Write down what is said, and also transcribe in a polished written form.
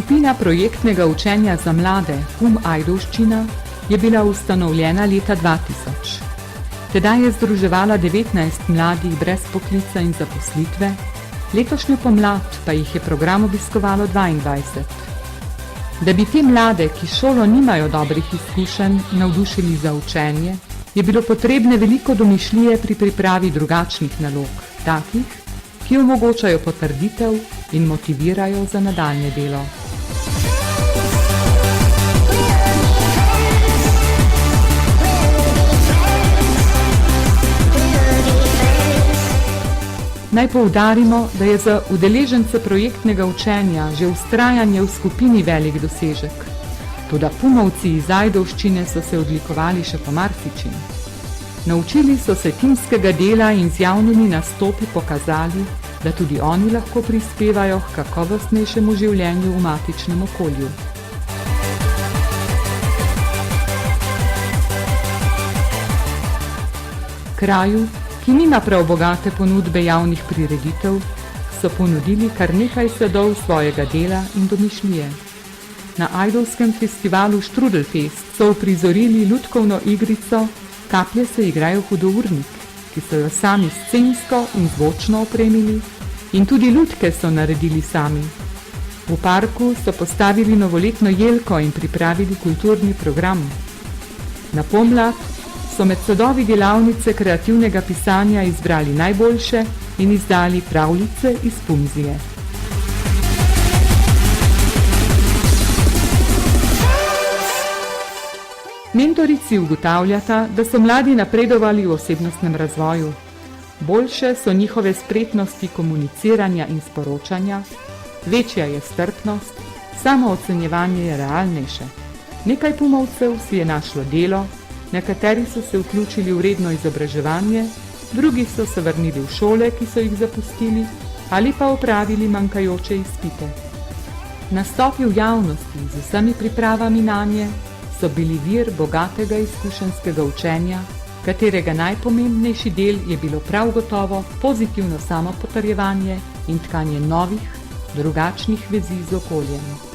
Skupina projektnega učenja za mlade PUM Ajdovščina je bila ustanovljena leta 2000. Tedaj je združevala 19 mladih brez poklica in zaposlitve, letošnjo pomlad pa jih je program obiskovalo 22. Da bi te mlade, ki šolo nimajo dobrih izkušenj, navdušili za učenje, je bilo potrebne veliko domišljije pri pripravi drugačnih nalog, takih, ki omogočajo potrditev in motivirajo za nadaljnje delo. Naj poudarimo, da je za udeležence projektnega učenja že vztrajanje v skupini velik dosežek. Toda pumovci iz Ajdovščine so se odlikovali še po marsičem. Naučili so se timskega dela in z javnimi nastopi pokazali, da tudi oni lahko prispevajo k kakovostnejšemu življenju v matičnem okolju. Kraju, ki nima prav bogate ponudbe javnih prireditev, so ponudili kar nekaj sadov svojega dela in domišljije. Na ajdovskem festivalu Štrudelfest so uprizorili lutkovno igrico Kaplje se igrajo hudournik, ki so jo sami scensko in zvočno opremili, in tudi lutke so naredili sami. V parku so postavili novoletno jelko in pripravili kulturni program. Na pomlad so med sadovi delavnice kreativnega pisanja izbrali najboljše in izdali pravljice iz Pumzije. Mentorici ugotavljata, da so mladi napredovali v osebnostnem razvoju. Boljše so njihove spretnosti komuniciranja in sporočanja, večja je strpnost, samoocenjevanje je realnejše. Nekaj pumovcev si je našlo delo, nekateri so se vključili v redno izobraževanje, drugi so se vrnili v šole, ki so jih zapustili, ali pa opravili manjkajoče izpite. Nastopi v javnosti z vsemi pripravami nanje so bili vir bogatega izkušenjskega učenja, katerega najpomembnejši del je bilo prav gotovo pozitivno samopotrjevanje in tkanje novih, drugačnih vezi z okoljem.